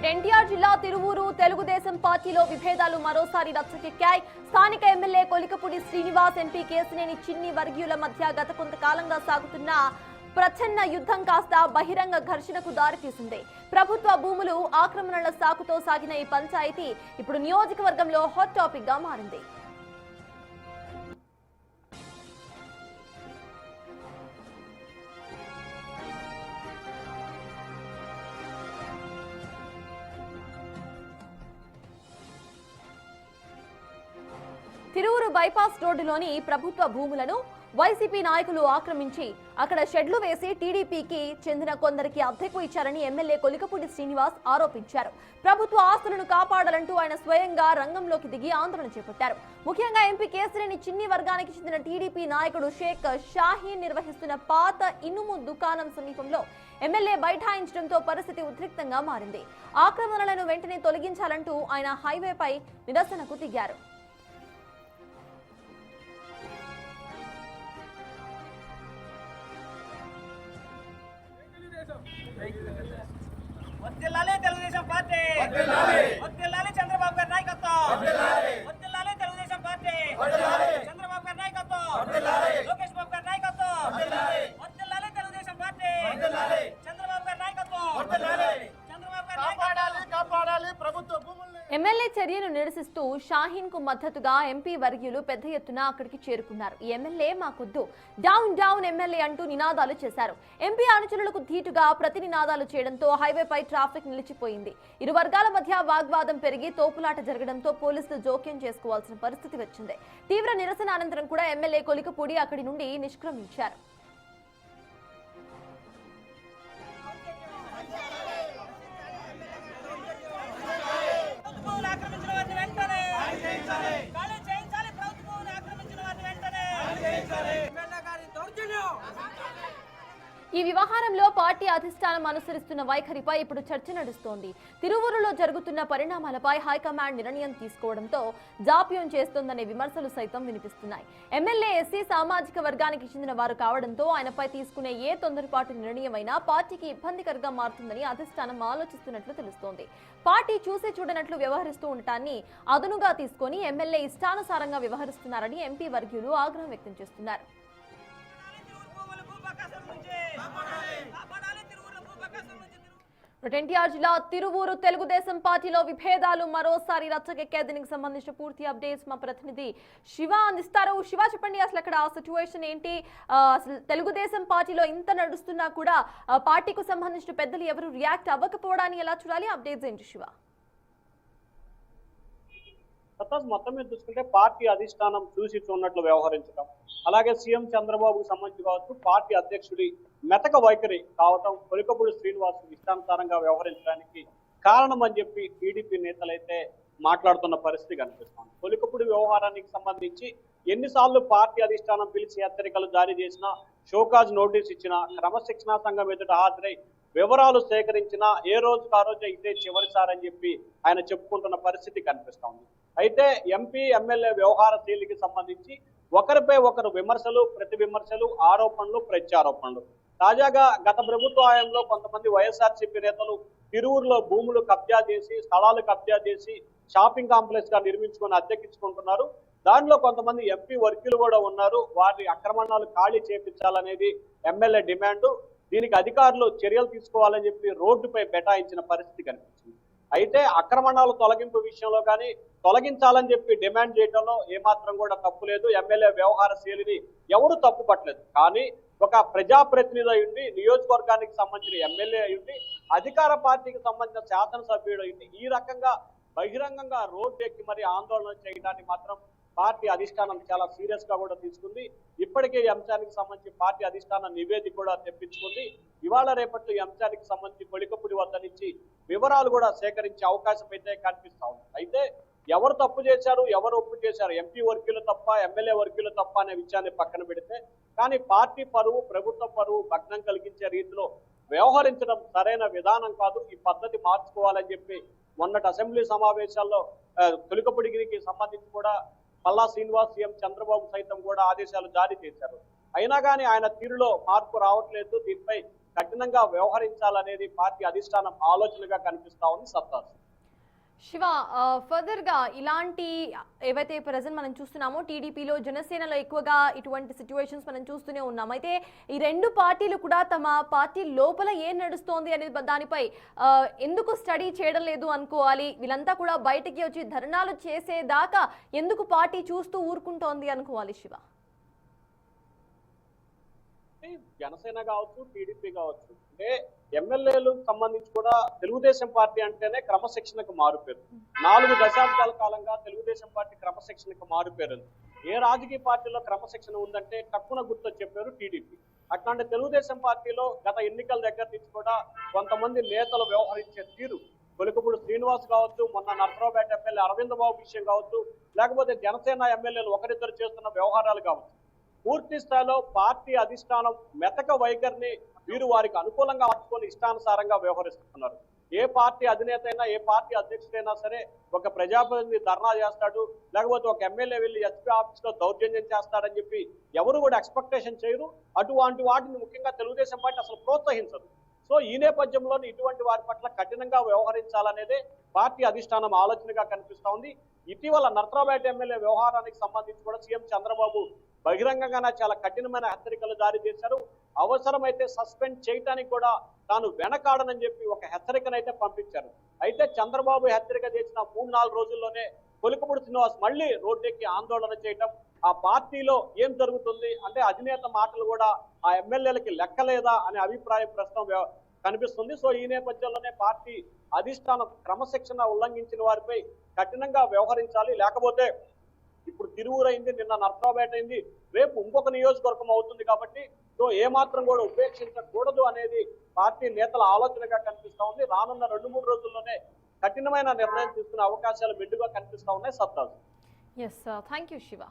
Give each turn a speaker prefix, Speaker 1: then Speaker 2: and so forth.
Speaker 1: ఎన్టీఆర్ జిల్లా తిరువూరు తెలుగుదేశం పార్టీలో విభేదాలు మరోసారి రచ్చకెక్కాయి. స్థానిక ఎమ్మెల్యే కొలికపూడి శ్రీనివాస్, ఎంపీ కేశినేని చిన్ని వర్గీయుల మధ్య గత కొంతకాలంగా సాగుతున్న ప్రచ్ఛన్న యుద్ధం కాస్త బహిరంగ ఘర్షణకు దారితీసింది. ప్రభుత్వ భూములు ఆక్రమణల సాకుతో సాగిన ఈ పంచాయతీ ఇప్పుడు నియోజకవర్గంలో హాట్ టాపిక్ గా మారింది. తిరువూరు బైపాస్ రోడ్డులోని ప్రభుత్వ భూములను వైసీపీ నాయకులు ఆక్రమించి అక్కడ షెడ్లు వేసి టీడీపీకి చెందిన కొందరికి అద్దెకు ఇచ్చారని ఎమ్మెల్యే కొలికపూడి శ్రీనివాస్ ఆరోపించారు. ప్రభుత్వ ఆస్తులను కాపాడాలంటూ ఆయన స్వయంగా రంగంలోకి దిగి ఆందోళన చేపట్టారు. ముఖ్యంగా ఎంపీ కేశినేని చిన్ని వర్గానికి చెందిన టీడీపీ నాయకుడు షేక్ షాహీన్ నిర్వహిస్తున్న పాత ఇనుము దుకాణం సమీపంలో ఎమ్మెల్యే బైఠాయించడంతో పరిస్థితి ఉద్రిక్తంగా మారింది. ఆక్రమణలను వెంటనే తొలగించాలంటూ ఆయన హైవేపై నిరసనకు దిగారు.
Speaker 2: వద్దిల్లాలి తెలుగుదేశం పార్టీ, వద్దిల్లాలి చంద్రబాబు గారి నాయకత్వం, వద్దిల్లాలి తెలుగుదేశం పార్టీ, చంద్రబాబు గారి నాయకత్వం, లోకేష్ బాబు గారి నాయకత్వం, వద్దిల్లాలి తెలుగుదేశం పార్టీ, చంద్రబాబు గారి నాయకత్వం, చంద్రబాబు గారి కాపాడాలి ప్రభుత్వ భూముల్ని.
Speaker 1: ఎమ్మెల్యే చర్యను నిరసిస్తూ షాహీన్ కు మద్దతుగా ఎంపీ వర్గీయులు పెద్ద ఎత్తున అక్కడికి చేరుకున్నారు. ఈ ఎమ్మెల్యే మాకొద్దు, డౌన్ డౌన్ ఎమ్మెల్యే అంటూ నినాదాలు చేశారు. ఎంపీ అనుచరులకు ధీటుగా ప్రతి నినాదాలు చేయడంతో హైవేపై ట్రాఫిక్ నిలిచిపోయింది. ఇరు వర్గాల మధ్య వాగ్వాదం పెరిగి తోపులాట జరగడంతో పోలీసులు జోక్యం చేసుకోవాల్సిన పరిస్థితి వచ్చింది. తీవ్ర నిరసన అనంతరం కూడా ఎమ్మెల్యే కొలికపూడి అక్కడి నుండి నిష్క్రమించారు. ఈ వ్యవహారంలో పార్టీ అధిష్టానం అనుసరిస్తున్న వైఖరిపై ఇప్పుడు చర్చ నడుస్తోంది. తిరువూరులో జరుగుతున్న పరిణామాలపై హైకమాండ్ నిర్ణయం తీసుకోవడంతో జాప్యం చేస్తోందనే విమర్శలు సైతం వినిపిస్తున్నాయి. ఎమ్మెల్యే ఎస్సీ సామాజిక వర్గానికి చెందిన వారు కావడంతో ఆయనపై తీసుకునే ఏ తొందరపాటు నిర్ణయమైనా పార్టీకి ఇబ్బందికరంగా మారుతుందని అధిష్టానం ఆలోచిస్తున్నట్లు తెలుస్తోంది. పార్టీ చూసి చూడనట్లు వ్యవహరిస్తూ ఉండటాన్ని అదునుగా తీసుకుని ఎమ్మెల్యే ఇష్టానుసారంగా వ్యవహరిస్తున్నారని ఎంపీ వర్గీయులు ఆగ్రహం వ్యక్తం చేస్తున్నారు. ఎన్టీఆర్ జిల్లా తిరువూరు తెలుగుదేశం పార్టీలో విభేదాలు మరోసారి రచ్చకెక్కే. దీనికి సంబంధించిన పూర్తి అప్డేట్స్ మా ప్రతినిధి శివ అందిస్తారు. శివ, చెప్పండి, అసలు అక్కడ సిచ్యువేషన్ ఏంటి? అసలు తెలుగుదేశం పార్టీలో ఇంత నడుస్తున్నా కూడా పార్టీకి సంబంధించిన పెద్దలు ఎవరు రియాక్ట్ అవ్వకపోవడాన్ని ఎలా చూడాలి? అప్డేట్స్ ఏంటి శివ?
Speaker 3: మొత్తం మీద చూసుకుంటే పార్టీ అధిష్టానం చూసి చూడనట్లు వ్యవహరించడం, అలాగే సీఎం చంద్రబాబుకు సంబంధించి కావచ్చు పార్టీ అధ్యక్షుడి మెతక వైఖరి కావటం కొలికపూడి శ్రీనివాస్ ఇష్టానుసారంగా వ్యవహరించడానికి కారణం అని చెప్పి టీడీపీ నేతలైతే మాట్లాడుతున్న పరిస్థితి కనిపిస్తోంది. కొలికపూడి వ్యవహారానికి సంబంధించి ఎన్నిసార్లు పార్టీ అధిష్టానం పిలిచి హెచ్చరికలు జారీ చేసినా, షోకాజ్ నోటీస్ ఇచ్చినా, క్రమశిక్షణా సంఘం ఎదుట హాజరై వివరాలు సేకరించినా ఏ రోజుకు ఆ రోజు ఇదే చివరిసారి అని చెప్పి ఆయన చెప్పుకుంటున్న పరిస్థితి కనిపిస్తోంది. అయితే ఎంపీ ఎమ్మెల్యే వ్యవహార శైలికి సంబంధించి ఒకరిపై ఒకరు విమర్శలు, ప్రతి విమర్శలు, ఆరోపణలు, ప్రత్యారోపణలు. తాజాగా గత ప్రభుత్వ హయాంలో కొంతమంది వైఎస్ఆర్సీపీ నేతలు తిరువూరులో భూములు కబ్జా చేసి, స్థలాలు కబ్జా చేసి షాపింగ్ కాంప్లెక్స్ గా నిర్మించుకొని అద్దెకించుకుంటున్నారు. దానిలో కొంతమంది ఎంపీ వర్గీయులు కూడా ఉన్నారు. వారి ఆక్రమణాలు ఖాళీ చేపించాలనేది ఎమ్మెల్యే డిమాండ్. దీనికి అధికారులు చర్యలు తీసుకోవాలని చెప్పి రోడ్డుపై బెటాయించిన పరిస్థితి కనిపించింది. అయితే ఆక్రమణాలు తొలగింపు విషయంలో కానీ తొలగించాలని చెప్పి డిమాండ్ చేయడంలో ఏమాత్రం కూడా తప్పు లేదు. ఎమ్మెల్యే వ్యవహార శైలిని ఎవరు తప్పు పట్టలేదు. కానీ ఒక ప్రజాప్రతినిధి అయ్యుండి, నియోజకవర్గానికి సంబంధించిన ఎమ్మెల్యే అయ్యుండి, అధికార పార్టీకి సంబంధించిన శాసనసభ్యుడు అయ్యింది ఈ రకంగా బహిరంగంగా రోడ్డు ఎక్కి మరి ఆందోళన చేయడాన్ని మాత్రం పార్టీ అధిష్టానం చాలా సీరియస్ గా కూడా తీసుకుంది. ఇప్పటికే ఈ అంశానికి సంబంధించి పార్టీ అధిష్టానం నివేదిక కూడా తెప్పించుకుంది. ఇవాళ రేపట్లో ఈ అంశానికి సంబంధించి కొలికపూడి వద్ద నుంచి వివరాలు కూడా సేకరించే అవకాశం అయితే కనిపిస్తా ఉంది. అయితే ఎవరు తప్పు చేశారు, ఎవరు ఒప్పు చేశారు, ఎంపీ వర్గీయులు తప్ప, ఎమ్మెల్యే వర్గీయులు తప్ప అనే విషయాన్ని పక్కన పెడితే, కానీ పార్టీ పరువు, ప్రభుత్వ పరువు భగ్నం కలిగించే రీతిలో వ్యవహరించడం సరైన విధానం కాదు. ఈ పద్ధతి మార్చుకోవాలని చెప్పి మొన్నటి అసెంబ్లీ సమావేశాల్లో కొలికపూడికి సంబంధించి కూడా పల్లా శ్రీనివాస్, సీఎం చంద్రబాబు సైతం కూడా ఆదేశాలు జారీ చేశారు. అయినా కానీ ఆయన తీరులో మార్పు రావట్లేదు. దీనిపై కఠినంగా వ్యవహరించాలనేది పార్టీ అధిష్టానం ఆలోచనగా కనిపిస్తా ఉంది సత్తాస్.
Speaker 1: శివ, ఫర్దర్ గా ఇలాంటి ఏవైతే ప్రజెంట్ మనం చూస్తున్నామో టీడీపీలో జనసేనలో ఎక్కువగా ఇటువంటి సిచ్యువేషన్స్ మనం చూస్తూనే ఉన్నాం. అయితే ఈ రెండు పార్టీలు కూడా తమ పార్టీ లోపల ఏం నడుస్తోంది అనేది దానిపై ఎందుకు స్టడీ చేయడం లేదు అనుకోవాలి, వీళ్ళంతా కూడా బయటికి వచ్చి ధర్నాలు చేసేదాకా ఎందుకు పార్టీ చూస్తూ ఊరుకుంటోంది అనుకోవాలి శివ?
Speaker 3: జనసేన కావచ్చు, టీడీపీ కావచ్చు, అంటే ఎమ్మెల్యేలకు సంబంధించి కూడా తెలుగుదేశం పార్టీ అంటేనే క్రమశిక్షణకు మారుపేరు. 4 దశాబ్దాల కాలంగా తెలుగుదేశం పార్టీ క్రమశిక్షణకు మారుపేరు. ఏ రాజకీయ పార్టీలో క్రమశిక్షణ ఉందంటే తక్కువ గుర్తు చెప్పారు టీడీపీ. అట్లాంటి తెలుగుదేశం పార్టీలో గత ఎన్నికల దగ్గర నుంచి కూడా కొంతమంది నేతలు వ్యవహరించే తీరు, కొలికపూడి శ్రీనివాస్ కావచ్చు, మొన్న నర్సరావుపేట ఎమ్మెల్యే అరవింద్ బాబు విషయం కావచ్చు, లేకపోతే జనసేన ఎమ్మెల్యేలు ఒకరిద్దరు చేస్తున్న వ్యవహారాలు కావచ్చు, పూర్తి స్థాయిలో పార్టీ అధిష్టానం మెతక వైఖరిని వీరు వారికి అనుకూలంగా మార్చుకొని ఇష్టానుసారంగా వ్యవహరిస్తున్నారు. ఏ పార్టీ అధినేత అయినా, ఏ పార్టీ అధ్యక్షుడైనా సరే ఒక ప్రజాప్రతినిధి ధర్నా చేస్తాడు, లేకపోతే ఒక ఎమ్మెల్యే వెళ్ళి ఎస్పీ ఆఫీస్ లో దౌర్జన్యం చేస్తాడని చెప్పి ఎవరు కూడా ఎక్స్పెక్టేషన్ చేయరు. అటువంటి వాటిని ముఖ్యంగా తెలుగుదేశం పార్టీ అసలు ప్రోత్సహించదు. సో ఈ నేపథ్యంలో ఇటువంటి వారి పట్ల కఠినంగా వ్యవహరించాలనేదే పార్టీ అధిష్టానం ఆలోచనగా కనిపిస్తా ఉంది. ఇటీవల నర్సరావుపేట ఎమ్మెల్యే వ్యవహారానికి సంబంధించి కూడా సీఎం చంద్రబాబు బహిరంగంగానే చాలా కఠినమైన హెచ్చరికలు జారీ చేశారు. అవసరమైతే సస్పెండ్ చేయడానికి కూడా తాను వెనకాడనని చెప్పి ఒక హెచ్చరికనైతే పంపించారు. అయితే చంద్రబాబు హెచ్చరిక చేసిన 3-4 రోజుల్లోనే కొలికపూడి శ్రీనివాస్ మళ్ళీ రోడ్డెక్కి ఆందోళన చేయటం, ఆ పార్టీలో ఏం జరుగుతుంది అంటే అధినేత మాటలు కూడా ఆ ఎమ్మెల్యేలకి లెక్కలేదా అనే అభిప్రాయం ప్రస్తుతం కనిపిస్తుంది. సో ఈ నేపథ్యంలోనే పార్టీ అధిష్టానం క్రమశిక్షణ ఉల్లంఘించిన వారిపై కఠినంగా వ్యవహరించాలి. లేకపోతే ఇప్పుడు తిరువూరు అయింది, నిన్న నర్సరావుపేట అయింది, రేపు ఇంకొక నియోజకవర్గం అవుతుంది. కాబట్టి సో ఏమాత్రం కూడా ఉపేక్షించకూడదు అనేది పార్టీ నేతల ఆలోచనగా కనిపిస్తా ఉంది. రానున్న 2-3 రోజుల్లోనే కఠినమైన నిర్ణయం తీసుకునే అవకాశాలు మెండుగా కనిపిస్తా ఉన్నాయి. సత్తాజ్.
Speaker 1: Yes, thank you Shiva.